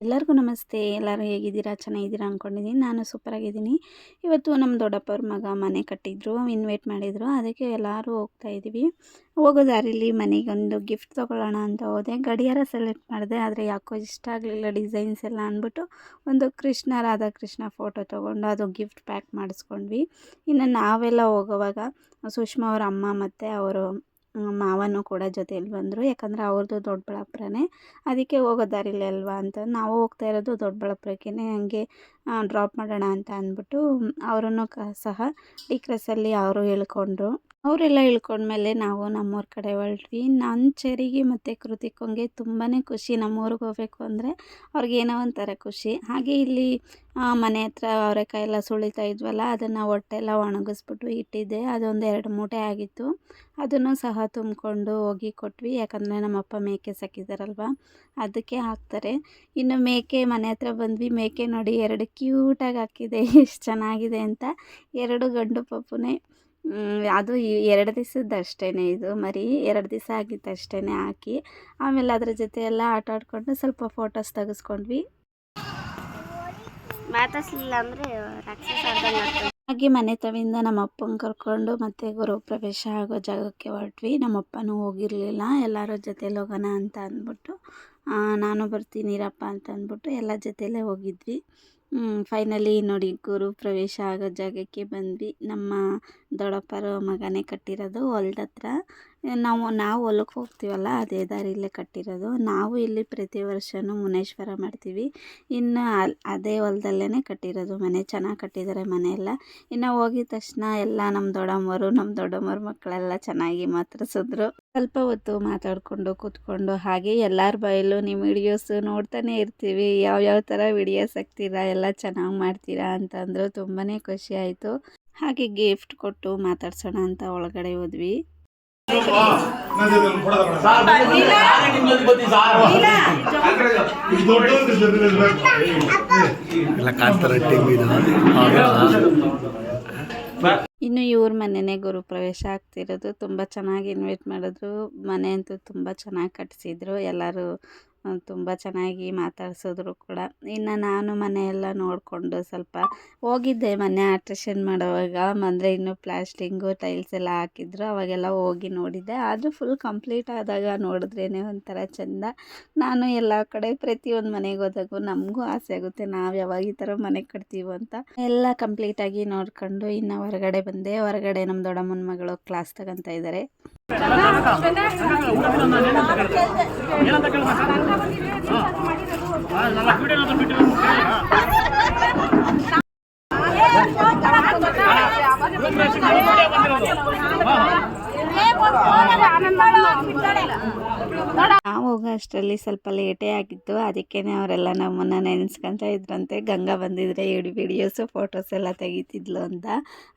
ಎಲ್ಲರಿಗೂ ನಮಸ್ತೆ. ಎಲ್ಲರೂ ಹೇಗಿದ್ದೀರಾ? ಚೆನ್ನಾಗಿದ್ದೀರಾ ಅಂದ್ಕೊಂಡಿದ್ದೀನಿ. ನಾನು ಸೂಪರಾಗಿದ್ದೀನಿ. ಇವತ್ತು ನಮ್ಮ ದೊಡ್ಡಪ್ಪವ್ರ ಮಗ ಮನೆ ಕಟ್ಟಿದ್ರು, ಇನ್ವೈಟ್ ಮಾಡಿದರು. ಅದಕ್ಕೆ ಎಲ್ಲರೂ ಹೋಗ್ತಾ ಇದ್ದೀವಿ. ಹೋಗೋ ದಾರಿಲಿ ಮನೆಗೊಂದು ಗಿಫ್ಟ್ ತೊಗೊಳ್ಳೋಣ ಅಂತ ಹೋದೆ. ಗಡಿಯಾರ ಸೆಲೆಕ್ಟ್ ಮಾಡಿದೆ, ಆದರೆ ಯಾಕೋ ಇಷ್ಟ ಆಗಲಿಲ್ಲ ಡಿಸೈನ್ಸ್ ಎಲ್ಲ ಅಂದ್ಬಿಟ್ಟು ಒಂದು ರಾಧಾಕೃಷ್ಣ ಫೋಟೋ ತೊಗೊಂಡು ಅದು ಗಿಫ್ಟ್ ಪ್ಯಾಕ್ ಮಾಡಿಸ್ಕೊಂಡ್ವಿ. ಇನ್ನು ನಾವೆಲ್ಲ ಹೋಗೋವಾಗ ಸುಷ್ಮಾ ಅವ್ರ ಅಮ್ಮ ಮತ್ತು ಅವರು ಮಾವನೂ ಕೂಡ ಜೊತೆಯಲ್ಲಿ ಬಂದರು. ಯಾಕಂದರೆ ಅವ್ರದ್ದು ದೊಡ್ಡಬಳ್ಳಾಪುರನೇ, ಅದಕ್ಕೆ ಹೋಗೋ ದಾರಿಲಿ ಅಲ್ವಾ ಅಂತ ನಾವು ಹೋಗ್ತಾ ಇರೋದು ದೊಡ್ಡಬಳ್ಳಾಪುರಕ್ಕೆ. ಹಂಗೆ ಡ್ರಾಪ್ ಮಾಡೋಣ ಅಂತ ಅಂದ್ಬಿಟ್ಟು ಅವರನ್ನು ಸಹ ಡಿ ಕ್ರಾಸಲ್ಲಿ ಅವರು ಇಳ್ಕೊಂಡ್ರು. ಅವರೆಲ್ಲ ಇಳ್ಕೊಂಡ್ಮೇಲೆ ನಾವು ನಮ್ಮೂರ ಕಡೆ ಹೊರಟ್ವಿ. ನನ್ನ ಚೆರಿಗೆ ಮತ್ತು ಕೃತಿಕಂಗೆ ತುಂಬಾ ಖುಷಿ ನಮ್ಮೂರಿಗೆ ಹೋಗ್ಬೇಕು ಅಂದರೆ. ಅವ್ರಿಗೇನೋ ಒಂಥರ ಖುಷಿ. ಹಾಗೆ ಇಲ್ಲಿ ಮನೆ ಹತ್ರ ಅವರೆಕಾಯಿ ಎಲ್ಲ ಸುಳಿತಾ ಇದ್ವಲ್ಲ, ಅದನ್ನು ಹೊಟ್ಟೆಲ್ಲ ಒಣಗಿಸ್ಬಿಟ್ಟು ಇಟ್ಟಿದ್ದೆ. ಅದೊಂದು 2 ಮೂಟೆ ಆಗಿತ್ತು. ಅದನ್ನು ಸಹ ತುಂಬಿಕೊಂಡು ಹೋಗಿ ಕೊಟ್ವಿ. ಯಾಕಂದರೆ ನಮ್ಮಪ್ಪ ಮೇಕೆ ಸಾಕಿದ್ದಾರಲ್ವ, ಅದಕ್ಕೆ ಹಾಕ್ತಾರೆ. ಇನ್ನು ಮೇಕೆ ಮನೆ ಹತ್ರ ಬಂದ್ವಿ. ಮೇಕೆ ನೋಡಿ 2 ಕ್ಯೂಟಾಗಿ ಹಾಕಿದೆ, ಎಷ್ಟು ಚೆನ್ನಾಗಿದೆ ಅಂತ. 2 ಗಂಡು ಪಪ್ಪುನೇ. ಅದು 2 ದಿವಸದ್ದು ಅಷ್ಟೇ, ಇದು ಮರಿ 2 ದಿವಸ ಆಗಿತ್ತು ಅಷ್ಟೇ ಹಾಕಿ. ಆಮೇಲೆ ಅದ್ರ ಜೊತೆ ಎಲ್ಲ ಆಟ ಆಡ್ಕೊಂಡು ಸ್ವಲ್ಪ ಫೋಟೋಸ್ ತೆಗೆಸ್ಕೊಂಡ್ವಿ. ಮಾತಾಡ್ಸಲಿಲ್ಲ ಅಂದರೆ ಹಾಗೆ ಮನೆ ತವಿಂದ ನಮ್ಮ ಅಪ್ಪನ ಕರ್ಕೊಂಡು ಮತ್ತೆ ಗೃಹಪ್ರವೇಶ ಆಗೋ ಜಾಗಕ್ಕೆ ಹೊರಟ್ವಿ. ನಮ್ಮಪ್ಪನೂ ಹೋಗಿರಲಿಲ್ಲ, ಎಲ್ಲರ ಜೊತೆಲಿ ಹೋಗೋಣ ಅಂತ ಅಂದ್ಬಿಟ್ಟು ನಾನು ಬರ್ತೀನಿರಪ್ಪ ಅಂತ ಅಂದ್ಬಿಟ್ಟು ಎಲ್ಲ ಜೊತೆಯಲ್ಲೇ ಹೋಗಿದ್ವಿ. ಫೈನಲಿ ನೋಡಿ ಗೃಹಪ್ರವೇಶ ಆಗೋ ಜಾಗಕ್ಕೆ ಬಂದ್ವಿ. ನಮ್ಮ ದೊಡ್ಡಪ್ಪರ ಮಗನೇ ಕಟ್ಟಿರೋದು ಹೊಲ್ದ ಹತ್ರ. ನಾವು ಹೊಲಕ್ಕೆ ಹೋಗ್ತೀವಲ್ಲ, ಅದೇ ದಾರಿಯಲ್ಲೇ ಕಟ್ಟಿರೋದು. ನಾವು ಇಲ್ಲಿ ಪ್ರತಿ ವರ್ಷವೂ ಮುನೇಶ್ವರ ಮಾಡ್ತೀವಿ. ಇನ್ನು ಅದೇ ಹೊಲದಲ್ಲೇ ಕಟ್ಟಿರೋದು ಮನೆ. ಚೆನ್ನಾಗಿ ಕಟ್ಟಿದ್ದಾರೆ ಮನೆಯೆಲ್ಲ. ಇನ್ನು ಹೋಗಿದ ತಕ್ಷಣ ಎಲ್ಲ ನಮ್ಮ ದೊಡ್ಡಮ್ಮವ್ರ ಮಕ್ಕಳೆಲ್ಲ ಚೆನ್ನಾಗಿ ಮಾತಾಡ್ಸಿದ್ರು. ಸ್ವಲ್ಪ ಹೊತ್ತು ಮಾತಾಡಿಕೊಂಡು ಕೂತ್ಕೊಂಡು ಹಾಗೆ ಎಲ್ಲರ ಬಾಯಲ್ಲೂ ನಿಮ್ಮ ವಿಡಿಯೋಸ್ ನೋಡ್ತಾನೆ ಇರ್ತೀವಿ, ಯಾವ್ಯಾವ ಥರ ವಿಡಿಯೋಸ್ ಹಾಕ್ತೀರಾ, ಎಲ್ಲ ಚೆನ್ನಾಗಿ ಮಾಡ್ತೀರಾ ಅಂತಂದರು. ತುಂಬಾ ಖುಷಿ ಆಯಿತು. ಹಾಗೆ ಗಿಫ್ಟ್ ಕೊಟ್ಟು ಮಾತಾಡ್ಸೋಣ ಅಂತ ಒಳಗಡೆ ಹೋದ್ವಿ. ಇನ್ನು ಇವ್ರ ಮನೆಯೇ ಗೃಹಪ್ರವೇಶ ಆಗ್ತಿರೋದು. ತುಂಬ ಚೆನ್ನಾಗಿ ಇನ್ವೈಟ್ ಮಾಡಿದ್ರು. ಮನೆ ಅಂತೂ ತುಂಬ ಚೆನ್ನಾಗಿ ಕಟ್ಟಿಸಿದ್ರು. ಎಲ್ಲರೂ ತುಂಬ ಚೆನ್ನಾಗಿ ಮಾತಾಡ್ಸಿದ್ರು ಕೂಡ. ಇನ್ನು ನಾನು ಮನೆಯೆಲ್ಲ ನೋಡಿಕೊಂಡು ಸ್ವಲ್ಪ ಹೋಗಿದ್ದೆ ಮನೆ ಆಲ್ಟ್ರೇಷನ್ ಮಾಡೋವಾಗ. ಅಂದರೆ ಇನ್ನೂ ಪ್ಲಾಸ್ಟಿಂಗು ಟೈಲ್ಸ್ ಎಲ್ಲ ಹಾಕಿದ್ರು, ಅವಾಗೆಲ್ಲ ಹೋಗಿ ನೋಡಿದ್ದೆ. ಆದರೂ ಫುಲ್ ಕಂಪ್ಲೀಟ್ ಆದಾಗ ನೋಡಿದ್ರೇ ಒಂಥರ ಚೆಂದ. ನಾನು ಎಲ್ಲ ಕಡೆ ಪ್ರತಿಯೊಂದು ಮನೆಗೆ ಹೋದಾಗೂ ನಮಗೂ ಆಸೆ ಆಗುತ್ತೆ, ನಾವು ಯಾವಾಗ ಈ ಥರ ಮನೆ ಕಟ್ತೀವೋ ಅಂತ. ಎಲ್ಲ ಕಂಪ್ಲೀಟಾಗಿ ನೋಡ್ಕೊಂಡು ಇನ್ನು ಹೊರಗಡೆ ಬಂದೆ. ಹೊರಗಡೆ ನಮ್ಮ ದೊಡ್ಡಮ್ಮನ ಮಗಳು ಕ್ಲಾಸ್ ತಗೊತಾ ಇದ್ದಾರೆ. ನಾವು ಹೋಗೋ ಅಷ್ಟರಲ್ಲಿ ಸ್ವಲ್ಪ ಲೇಟೇ ಆಗಿತ್ತು. ಅದಕ್ಕೇ ಅವರೆಲ್ಲ ನಮ್ಮನ್ನು ನೆನೆಸ್ಕೊತಾ ಇದ್ರಂತೆ. ಗಂಗಾ ಬಂದಿದ್ರೆ ವಿಡಿಯೋಸು ಫೋಟೋಸ್ ಎಲ್ಲ ತೆಗಿತಿದ್ಲು ಅಂತ.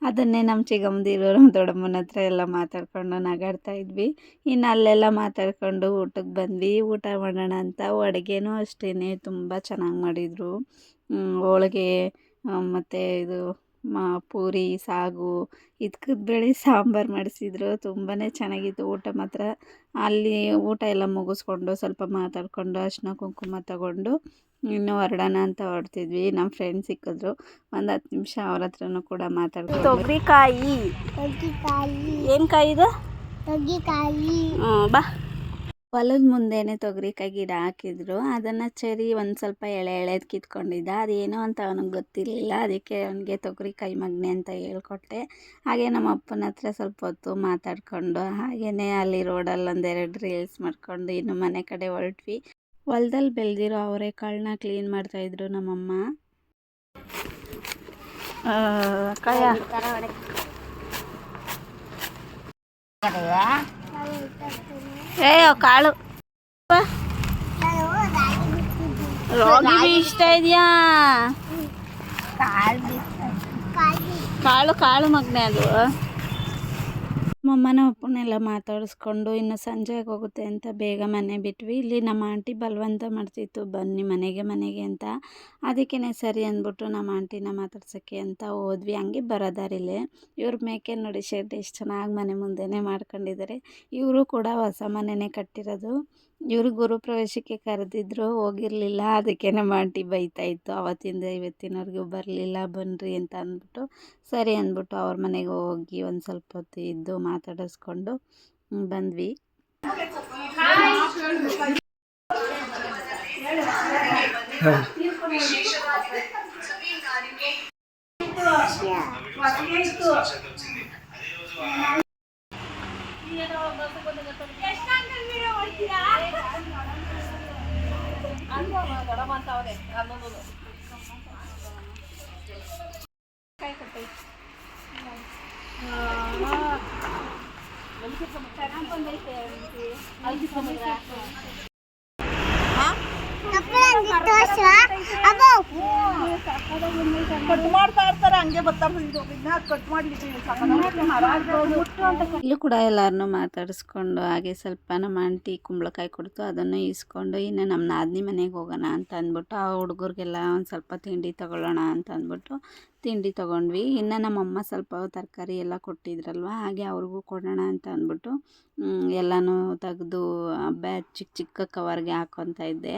ಅದನ್ನೇ ನಮ್ಮ ಚಿಕ್ಕಮ್ಮಂದಿರು ನಮ್ಮ ದೊಡ್ಡಮ್ಮನ ಹತ್ರ ಎಲ್ಲ ಮಾತಾಡ್ಕೊಂಡು ನಗಾಡ್ತಾ ಇದ್ವಿ. ಇನ್ನು ಅಲ್ಲೆಲ್ಲ ಮಾತಾಡ್ಕೊಂಡು ಊಟಕ್ಕೆ ಬಂದ್ವಿ. ಊಟ ಮಾಡೋಣ ಅಂತ. ಅಡುಗೆನೂ ಅಷ್ಟೇ ತುಂಬ ಚೆನ್ನಾಗಿ ಮಾಡಿದರು. ಹೋಳಿಗೆ ಮತ್ತು ಇದು ಪೂರಿ, ಸಾಗು, ಬೇಳೆ ಸಾಂಬಾರು ಮಾಡಿಸಿದ್ರು. ತುಂಬಾ ಚೆನ್ನಾಗಿತ್ತು ಊಟ ಮಾತ್ರ. ಅಲ್ಲಿ ಊಟ ಎಲ್ಲ ಮುಗಿಸ್ಕೊಂಡು ಸ್ವಲ್ಪ ಮಾತಾಡಿಕೊಂಡು ಅರಿಶಿನ ಕುಂಕುಮ ತಗೊಂಡು ಇನ್ನೂ ಹೊರಡೋಣ ಅಂತ ಹೊರಡ್ತಿದ್ವಿ. ನಮ್ಮ ಫ್ರೆಂಡ್ ಸಿಕ್ಕಿದ್ರು. ಒಂದು 10 ನಿಮಿಷ ಅವ್ರ ಹತ್ರನೂ ಕೂಡ ಮಾತಾಡ್ಕೊಂಡು. ತೊಗರಿಕಾಯಿ ಏನು ಕಾಯಿ ಇದು? ತೊಗರಿಕಾಯಿ. ಬಾ. ಹೊಲದ ಮುಂದೆನೇ ತೊಗರಿಕಾಯಿ ಗಿಡ ಹಾಕಿದ್ರು. ಅದನ್ನು ಚರಿ ಒಂದು ಸ್ವಲ್ಪ ಎಳೆದು ಕಿತ್ಕೊಂಡಿದ್ದ. ಅದೇನೋ ಅಂತ ಅವನಿಗೆ ಗೊತ್ತಿರಲಿಲ್ಲ. ಅದಕ್ಕೆ ಅವನಿಗೆ ತೊಗರಿಕಾಯಿ ಮಗ್ನೆ ಅಂತ ಹೇಳ್ಕೊಟ್ಟೆ. ಹಾಗೆ ನಮ್ಮ ಅಪ್ಪನ ಹತ್ರ ಸ್ವಲ್ಪ ಹೊತ್ತು ಮಾತಾಡಿಕೊಂಡು ಹಾಗೆಯೇ ಅಲ್ಲಿ ರೋಡಲ್ಲಿ 1-2 ರೀಲ್ಸ್ ಮಾಡ್ಕೊಂಡು ಇನ್ನು ಮನೆ ಕಡೆ ಹೊರಟ್ವಿ. ಹೊಲದಲ್ಲಿ ಬೆಳೆದಿರೋ ಅವರೆಕಾಳನ್ನ ಕ್ಲೀನ್ ಮಾಡ್ತಾಯಿದ್ರು ನಮ್ಮಮ್ಮ. ಕಾಳು ರಾಗಿ ಇಷ್ಟ ಇದೆಯಾ? ಕಾಳು ಮಗ್ನೆ ಅದು. ನಮ್ಮಮ್ಮನ ಅಪ್ಪನೆಲ್ಲ ಮಾತಾಡಿಸ್ಕೊಂಡು ಇನ್ನು ಸಂಜೆ ಹೋಗುತ್ತೆ ಅಂತ ಬೇಗ ಮನೆ ಬಿಟ್ವಿ. ಇಲ್ಲಿ ನಮ್ಮ ಆಂಟಿ ಬಲವಂತ ಮಾಡ್ತಿತ್ತು, ಬನ್ನಿ ಮನೆಗೆ ಅಂತ. ಅದಕ್ಕೇ ಸರಿ ಅಂದ್ಬಿಟ್ಟು ನಮ್ಮ ಆಂಟಿನ ಮಾತಾಡ್ಸೋಕ್ಕೆ ಅಂತ ಹೋದ್ವಿ. ಹಂಗೆ ಬರೋದಾರಿಲ್ಲೇ ಇವ್ರ ಮೇಕೆ ನೋಡಿ ಶೆಡ್ ಎಷ್ಟು ಚೆನ್ನಾಗಿ ಮನೆ ಮುಂದೆನೇ ಮಾಡ್ಕೊಂಡಿದ್ದಾರೆ. ಇವರು ಕೂಡ ಹೊಸ ಮನೆಯೇ ಕಟ್ಟಿರೋದು. ಇವರು ಗುರುಪ್ರವೇಶಕ್ಕೆ ಕರೆದಿದ್ರು, ಹೋಗಿರಲಿಲ್ಲ. ಅದಕ್ಕೆ ನಮ್ಮ ಆಂಟಿ ಬೈತಾಯಿತ್ತು, ಅವತ್ತಿಂದ ಇವತ್ತಿನವರೆಗೂ ಬರಲಿಲ್ಲ ಬನ್ನಿರಿ ಅಂತ ಅಂದ್ಬಿಟ್ಟು. ಸರಿ ಅಂದ್ಬಿಟ್ಟು ಅವ್ರ ಮನೆಗೆ ಹೋಗಿ ಒಂದು ಸ್ವಲ್ಪ ಹೊತ್ತು ಇದ್ದು ಮಾತಾಡಿಸ್ಕೊಂಡು ಬಂದ್ವಿ. ಕಟ್ ಮಾಡ್ತಾ ಇರ್ತಾರೆ, ಹಂಗೆ ಬರ್ತಾರೆ. ಕಟ್ ಮಾಡ್ಲಿಕ್ಕೆ ಇಲ್ಲೂ ಕೂಡ ಎಲ್ಲರನ್ನೂ ಮಾತಾಡಿಸ್ಕೊಂಡು ಹಾಗೆ ಸ್ವಲ್ಪ ನಮ್ಮ ಆಂಟಿ ಕುಂಬಳಕಾಯಿ ಕೊಡ್ತು, ಅದನ್ನು ಈಸ್ಕೊಂಡು ಇನ್ನು ನಮ್ಮ ನಾದಿನಿ ಮನೆಗೆ ಹೋಗೋಣ ಅಂತ ಅಂದ್ಬಿಟ್ಟು ಆ ಹುಡುಗರಿಗೆಲ್ಲ ಒಂದು ಸ್ವಲ್ಪ ತಿಂಡಿ ತೊಗೊಳ್ಳೋಣ ಅಂತ ಅಂದ್ಬಿಟ್ಟು ತಿಂಡಿ ತೊಗೊಂಡ್ವಿ. ಇನ್ನು ನಮ್ಮಮ್ಮ ಸ್ವಲ್ಪ ತರಕಾರಿ ಎಲ್ಲ ಕೊಟ್ಟಿದ್ರಲ್ವ, ಹಾಗೆ ಅವ್ರಿಗೂ ಕೊಡೋಣ ಅಂತ ಅಂದ್ಬಿಟ್ಟು ಎಲ್ಲನೂ ತೆಗೆದು ಚಿಕ್ಕ ಚಿಕ್ಕ ಕವರ್ಗೆ ಹಾಕ್ಕೊತಾ ಇದ್ದೆ.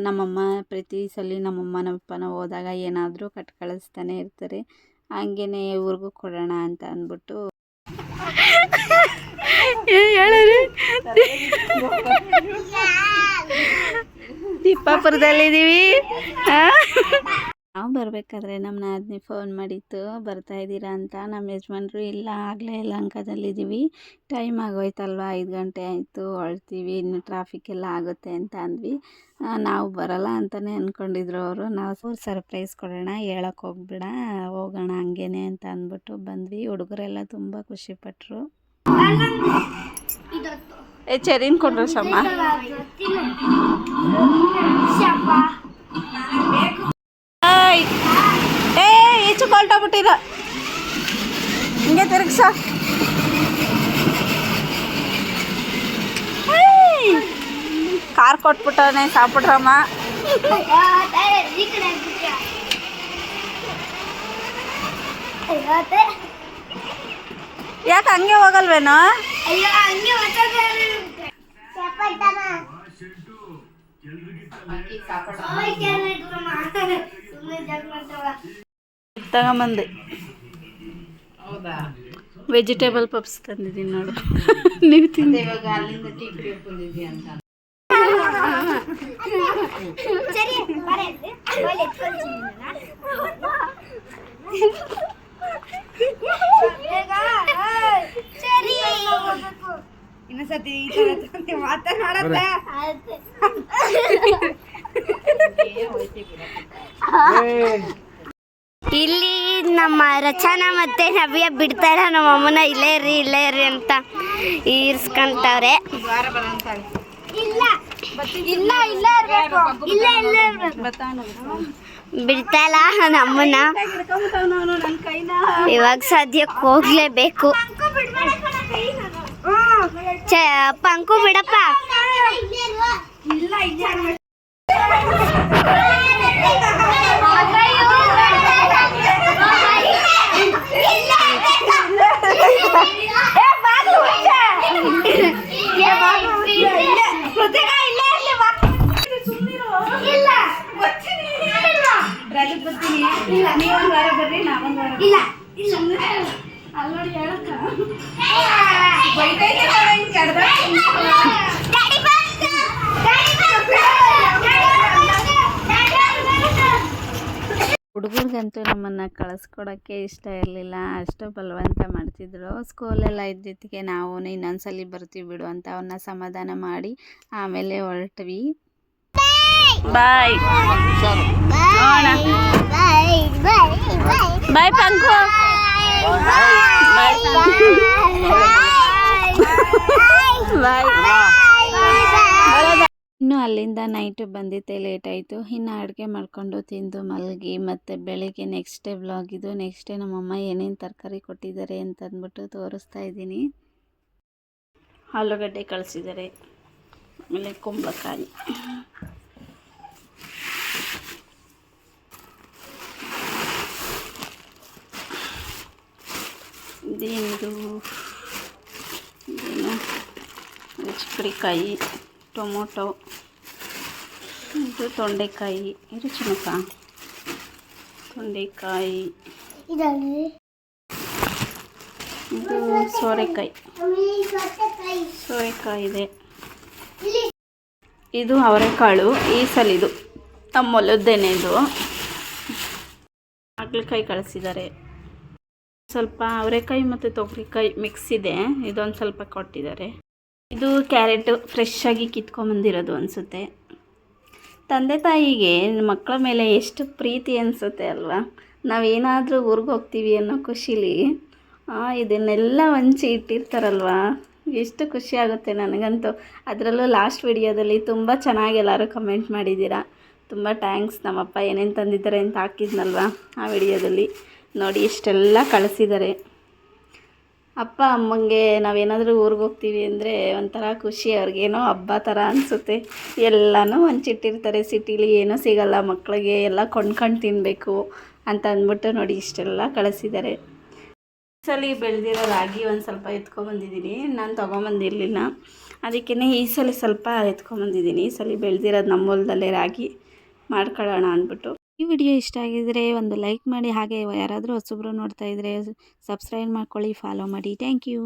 ನಮ್ಮಮ್ಮ ಪ್ರತಿ ಸಲ ನಮ್ಮಪ್ಪನ ಹೋದಾಗ ಏನಾದರೂ ಕಟ್ ಕಳಿಸ್ತಾನೆ ಇರ್ತಾರೆ. ಹಂಗೇ ಇವ್ರಿಗೂ ಕೊಡೋಣ ಅಂತ ಅಂದ್ಬಿಟ್ಟು ದೀಪಾಪುರದಲ್ಲಿದ್ದೀವಿ. ನಾವು ಬರಬೇಕಾದ್ರೆ ನಮ್ಮ ನಾದಿನಿ ಫೋನ್ ಮಾಡಿತ್ತು, ಬರ್ತಾಯಿದ್ದೀರಾ ಅಂತ. ನಮ್ಮ ಯಜಮಾನ್ರು ಇಲ್ಲ, ಆಗಲೇ ಯಲಹಂಕದಲ್ಲಿದ್ದೀವಿ, ಟೈಮ್ ಆಗೋಯ್ತಲ್ವ, 5 ಗಂಟೆ ಆಯಿತು, ಹೊಳ್ತೀವಿ, ಇನ್ನು ಟ್ರಾಫಿಕ್ ಎಲ್ಲ ಆಗುತ್ತೆ ಅಂತ ಅಂದ್ವಿ. ನಾವು ಬರಲ್ಲ ಅಂತಲೇ ಅಂದ್ಕೊಂಡಿದ್ರು ಅವರು. ನಾವು ಸರ್ಪ್ರೈಸ್ ಕೊಡೋಣ, ಹೇಳೋಕ್ಕೆ ಹೋಗ್ಬೇಡ, ಹೋಗೋಣ ಹಂಗೇನೆ ಅಂತ ಅಂದ್ಬಿಟ್ಟು ಬಂದ್ವಿ. ಹುಡುಗರೆಲ್ಲ ತುಂಬ ಖುಷಿಪಟ್ಟರು. ಚರಿನ್ ಕೊಡ್ರು ಶಮ್ಮ. ಈಚು ಕೊಲ್ಟೋಗ್ಬಿಟ್ಟಿರ, ಹಿಂಗೆ ತಿರುಗ್ಸ. ಕಾರ್ ಕೊಟ್ಬಿಟ್ಟವನೆ ಸಾಪಿಟ್ರಮ್ಮ. ಯಾಕೆ ಹಂಗೆ ಹೋಗಲ್ವೇನೋ? ತಗೊಂಬಂದೆ ವೆಜಿಟೇಬಲ್ ಪಪ್ಸ್ ತಂದಿದ್ದೀನಿ ನೋಡು, ನೀವು ತಿಂದೆ. ಇವಾಗ ಅಲ್ಲಿಂದ ಟೀ ಕುಡಿಯೋಕೆ ಬಂದಿದ್ದೀಯ ಅಂತ. ಇನ್ನೊಂದ್ಸತಿ ಈ ಥರ ಮಾತನಾಡತ್ತೆ. ಇಲ್ಲಿ ನಮ್ಮ ರಚನಾ ಮತ್ತೆ ನವ್ಯ ಬಿಡ್ತಾರ, ನಮ್ಮ ಅಮ್ಮನ ಇಲ್ಲೇ ಇರ್ರಿ ಅಂತ ಈರ್ಸ್ಕೊಂತವ್ರೆ. ಬಿಡ್ತಾಯಿಲ್ಲ ನಮ್ಮನ್ನ. ಇವಾಗ ಸದ್ಯಕ್ಕೆ ಹೋಗ್ಲೇಬೇಕು. ಪಂಕು ಬಿಡಪ್ಪ. ಹುಡುಗರಿಗಂತೂ ನಮ್ಮನ್ನು ಕಳಿಸ್ಕೊಡೋಕ್ಕೆ ಇಷ್ಟ ಇರಲಿಲ್ಲ, ಅಷ್ಟು ಬಲವಂತ ಮಾಡ್ತಿದ್ರು. ಸ್ಕೂಲೆಲ್ಲ ಇದ್ದಿದ್ದಕ್ಕೆ ನಾವು ಇನ್ನೊಂದ್ಸಲಿ ಬರ್ತೀವಿ ಬಿಡು ಅಂತ ಅವನ್ನ ಸಮಾಧಾನ ಮಾಡಿ ಆಮೇಲೆ ಹೊರಟ್ವಿ. ಬಾಯ್ ಬಾಯ್ ಪಂಕು. ಬಾಯ್. ಇನ್ನು ಅಲ್ಲಿಂದ ನೈಟು ಬಂದಿದ್ದೆ ಲೇಟ್ ಆಯಿತು. ಇನ್ನು ಅಡುಗೆ ಮಾಡಿಕೊಂಡು ತಿಂದು ಮಲಗಿ ಮತ್ತು ಬೆಳಿಗ್ಗೆ ನೆಕ್ಸ್ಟ್ ಡೇ ವ್ಲಾಗ್ ಇದು. ನೆಕ್ಸ್ಟ್ ಡೇ ನಮ್ಮಮ್ಮ ಏನೇನು ತರಕಾರಿ ಕೊಟ್ಟಿದ್ದಾರೆ ಅಂತಂದ್ಬಿಟ್ಟು ತೋರಿಸ್ತಾ ಇದ್ದೀನಿ. ಆಲೂಗಡ್ಡೆ ಕಳಿಸಿದ್ದಾರೆ, ಆಮೇಲೆ ಕುಂಬಳಕಾಯಿ, ಇದೇನಿದು ಚಿಕ್ಕಡಿಕಾಯಿ, ಟೊಮೊಟೊ, ಇದು ತೊಂಡೆಕಾಯಿ, ಇದು ಚಿನ್ನಕ ತೊಂಡೆಕಾಯಿ, ಇದು ಸೋರೆಕಾಯಿ ಇದೆ, ಇದು ಅವರೆಕಾಳು. ಈ ಸಲ ಇದು ನಮ್ಮ ಹೊಲದ್ದೇನೆ. ಇದು ಹಾಗಲಕಾಯಿ ಕಳಿಸಿದ್ದಾರೆ. ಸ್ವಲ್ಪ ಅವರೆಕಾಯಿ ಮತ್ತು ತೊಗರಿಕಾಯಿ ಮಿಕ್ಸ್ ಇದೆ. ಇದೊಂದು ಸ್ವಲ್ಪ ಕೊಟ್ಟಿದ್ದಾರೆ. ಇದು ಕ್ಯಾರೆಟ್ ಫ್ರೆಶ್ ಆಗಿ ಕಿತ್ಕೊಂಬಂದಿರೋದು ಅನಿಸುತ್ತೆ. ತಂದೆ ತಾಯಿಗೆ ಮಕ್ಕಳ ಮೇಲೆ ಎಷ್ಟು ಪ್ರೀತಿ ಅನಿಸುತ್ತೆ ಅಲ್ವಾ. ನಾವೇನಾದರೂ ಊರಿಗೆ ಹೋಗ್ತೀವಿ ಅನ್ನೋ ಖುಷಿಲಿ ಇದನ್ನೆಲ್ಲ ಹಂಚಿ ಇಟ್ಟಿರ್ತಾರಲ್ವ, ಎಷ್ಟು ಖುಷಿ ಆಗುತ್ತೆ ನನಗಂತೂ. ಅದರಲ್ಲೂ ಲಾಸ್ಟ್ ವಿಡಿಯೋದಲ್ಲಿ ತುಂಬ ಚೆನ್ನಾಗಿ ಎಲ್ಲರೂ ಕಮೆಂಟ್ ಮಾಡಿದ್ದೀರಾ. ತುಂಬ ಥ್ಯಾಂಕ್ಸ್. ನಮ್ಮಪ್ಪ ಏನೇನು ತಂದಿದ್ದಾರೆ ಅಂತ ಹಾಕಿದ್ನಲ್ವ ಆ ವಿಡಿಯೋದಲ್ಲಿ ನೋಡಿ, ಇಷ್ಟೆಲ್ಲ ಕಳಿಸಿದ್ದಾರೆ. ಅಪ್ಪ ಅಮ್ಮಂಗೆ ನಾವೇನಾದರೂ ಊರಿಗೆ ಹೋಗ್ತೀವಿ ಅಂದರೆ ಒಂಥರ ಖುಷಿ, ಅವ್ರಿಗೇನೋ ಹಬ್ಬ ಥರ ಅನಿಸುತ್ತೆ. ಎಲ್ಲನೂ ಹಂಚಿಟ್ಟಿರ್ತಾರೆ. ಸಿಟಿಲಿ ಏನೂ ಸಿಗಲ್ಲ ಮಕ್ಕಳಿಗೆ, ಎಲ್ಲ ಕೊಂಡ್ಕೊಂಡು ತಿನ್ನಬೇಕು ಅಂತ ಅಂದ್ಬಿಟ್ಟು ನೋಡಿ ಇಷ್ಟೆಲ್ಲ ಕಳಿಸಿದ್ದಾರೆ. ಈ ಸಲ ಬೆಳೆದಿರೋ ರಾಗಿ ಒಂದು ಸ್ವಲ್ಪ ಎತ್ಕೊಂಬಂದಿದ್ದೀನಿ. ನಾನು ತೊಗೊಂಬಂದಿರಲಿಲ್ಲ, ಅದಕ್ಕೇ ಈ ಸಲ ಸ್ವಲ್ಪ ಎತ್ಕೊಂಬಂದಿದ್ದೀನಿ. ಈ ಸಲ ಬೆಳೆದಿರೋದು ನಮ್ಮ ಹೊಲದಲ್ಲೇ ರಾಗಿ ಮಾಡ್ಕೊಳ್ಳೋಣ ಅಂದ್ಬಿಟ್ಟು. ಈ ವಿಡಿಯೋ ಇಷ್ಟ ಆಗಿದರೆ ಒಂದು ಲೈಕ್ ಮಾಡಿ, ಹಾಗೆ ಯಾರಾದರೂ ಹೊಸಬ್ರು ನೋಡ್ತಾ ಇದ್ದರೆ ಸಬ್ಸ್ಕ್ರೈಬ್ ಮಾಡ್ಕೊಳ್ಳಿ, ಫಾಲೋ ಮಾಡಿ. Thank you.